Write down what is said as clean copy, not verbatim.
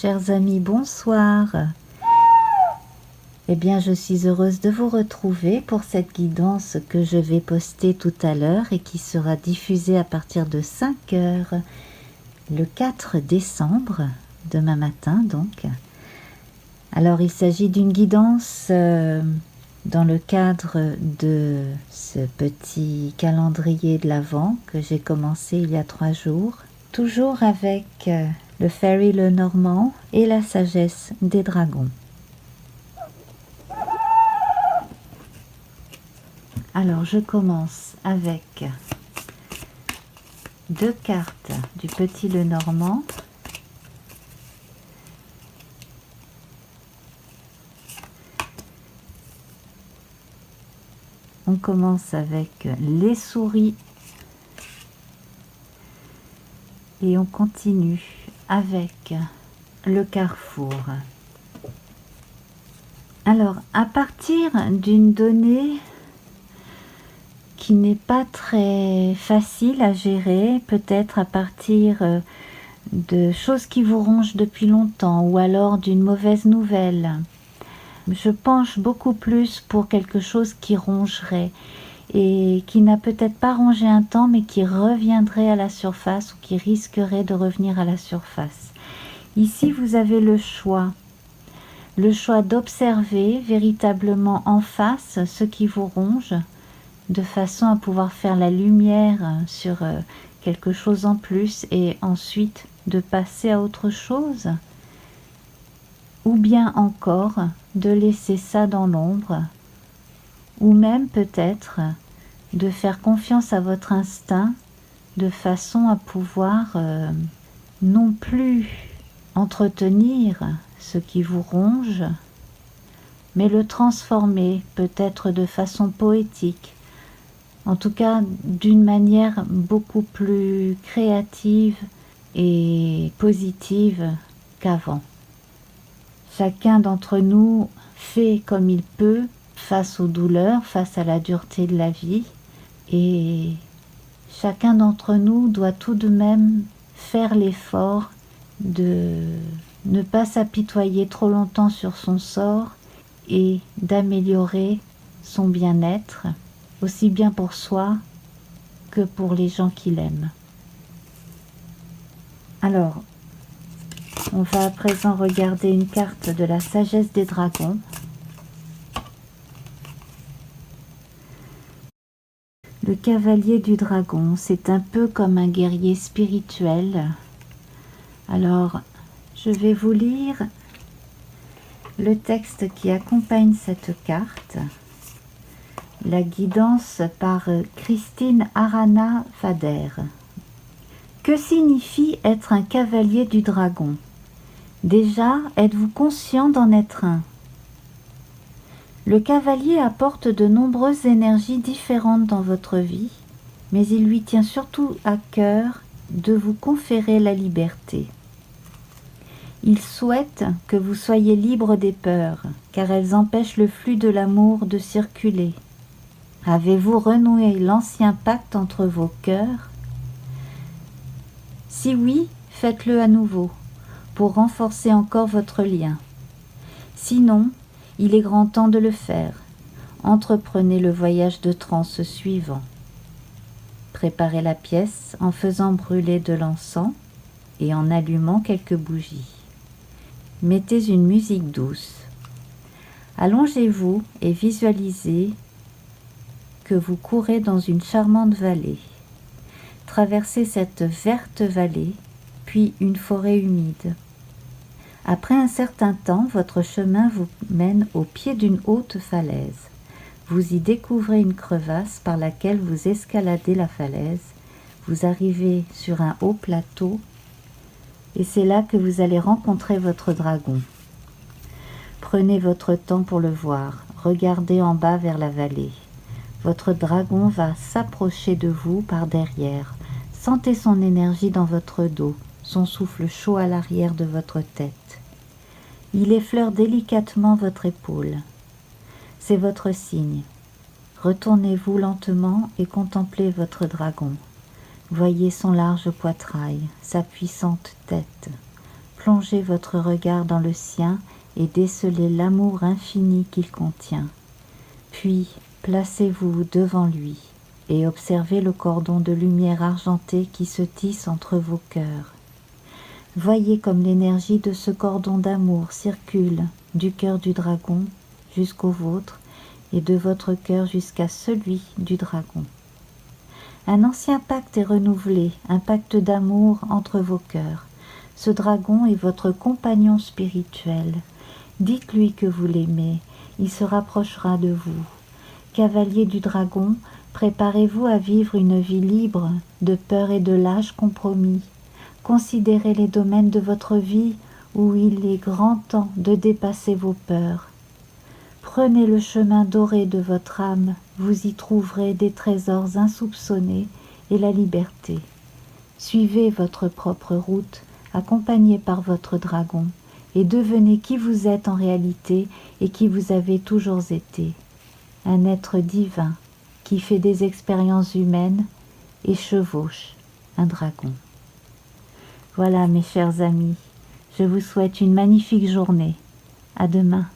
Chers amis, bonsoir. Eh bien, je suis heureuse de vous retrouver pour cette guidance que je vais poster tout à l'heure et qui sera diffusée à partir de 5 heures le 4 décembre, demain matin donc. Alors, il s'agit d'une guidance dans le cadre de ce petit calendrier de l'Avent que j'ai commencé il y a 3 jours, toujours avec le Fairy Lenormand et la sagesse des dragons. Alors je commence avec 2 cartes du petit Lenormand. On commence avec les souris et on continue avec le carrefour. Alors, à partir d'une donnée qui n'est pas très facile à gérer, peut-être à partir de choses qui vous rongent depuis longtemps ou alors d'une mauvaise nouvelle, je penche beaucoup plus pour quelque chose qui rongerait et qui n'a peut-être pas rongé un temps mais qui reviendrait à la surface ou qui risquerait de revenir à la surface. Ici, vous avez le choix d'observer véritablement en face ce qui vous ronge, de façon à pouvoir faire la lumière sur quelque chose en plus et ensuite de passer à autre chose, ou bien encore de laisser ça dans l'ombre, ou même peut-être de faire confiance à votre instinct de façon à pouvoir non plus entretenir ce qui vous ronge, mais le transformer peut-être de façon poétique, en tout cas d'une manière beaucoup plus créative et positive qu'avant. Chacun d'entre nous fait comme il peut face aux douleurs, face à la dureté de la vie, et chacun d'entre nous doit tout de même faire l'effort de ne pas s'apitoyer trop longtemps sur son sort et d'améliorer son bien-être, aussi bien pour soi que pour les gens qu'il aime. Alors, on va à présent regarder une carte de la sagesse des dragons. Le cavalier du dragon, c'est un peu comme un guerrier spirituel. Alors, je vais vous lire le texte qui accompagne cette carte. La guidance par Christine Arana Fader. Que signifie être un cavalier du dragon? Déjà, êtes-vous conscient d'en être un? Le cavalier apporte de nombreuses énergies différentes dans votre vie, mais il lui tient surtout à cœur de vous conférer la liberté. Il souhaite que vous soyez libre des peurs, car elles empêchent le flux de l'amour de circuler. Avez-vous renoué l'ancien pacte entre vos cœurs? Si oui, faites-le à nouveau, pour renforcer encore votre lien. Sinon, il est grand temps de le faire. Entreprenez le voyage de transe suivant. Préparez la pièce en faisant brûler de l'encens et en allumant quelques bougies. Mettez une musique douce. Allongez-vous et visualisez que vous courez dans une charmante vallée. Traversez cette verte vallée, puis une forêt humide. Après un certain temps, votre chemin vous mène au pied d'une haute falaise. Vous y découvrez une crevasse par laquelle vous escaladez la falaise. Vous arrivez sur un haut plateau et c'est là que vous allez rencontrer votre dragon. Prenez votre temps pour le voir. Regardez en bas vers la vallée. Votre dragon va s'approcher de vous par derrière. Sentez son énergie dans votre dos, son souffle chaud à l'arrière de votre tête. Il effleure délicatement votre épaule. C'est votre signe. Retournez-vous lentement et contemplez votre dragon. Voyez son large poitrail, sa puissante tête. plongez votre regard dans le sien et décelez l'amour infini qu'il contient. Puis, placez-vous devant lui et observez le cordon de lumière argentée qui se tisse entre vos cœurs. Voyez comme l'énergie de ce cordon d'amour circule du cœur du dragon jusqu'au vôtre et de votre cœur jusqu'à celui du dragon. Un ancien pacte est renouvelé, un pacte d'amour entre vos cœurs. Ce dragon est votre compagnon spirituel. Dites-lui que vous l'aimez, il se rapprochera de vous. Cavalier du dragon, préparez-vous à vivre une vie libre de peur et de lâche compromis. Considérez les domaines de votre vie où il est grand temps de dépasser vos peurs. Prenez le chemin doré de votre âme, vous y trouverez des trésors insoupçonnés et la liberté. Suivez votre propre route, accompagné par votre dragon, et devenez qui vous êtes en réalité et qui vous avez toujours été. Un être divin qui fait des expériences humaines et chevauche un dragon. Voilà mes chers amis, je vous souhaite une magnifique journée. À demain.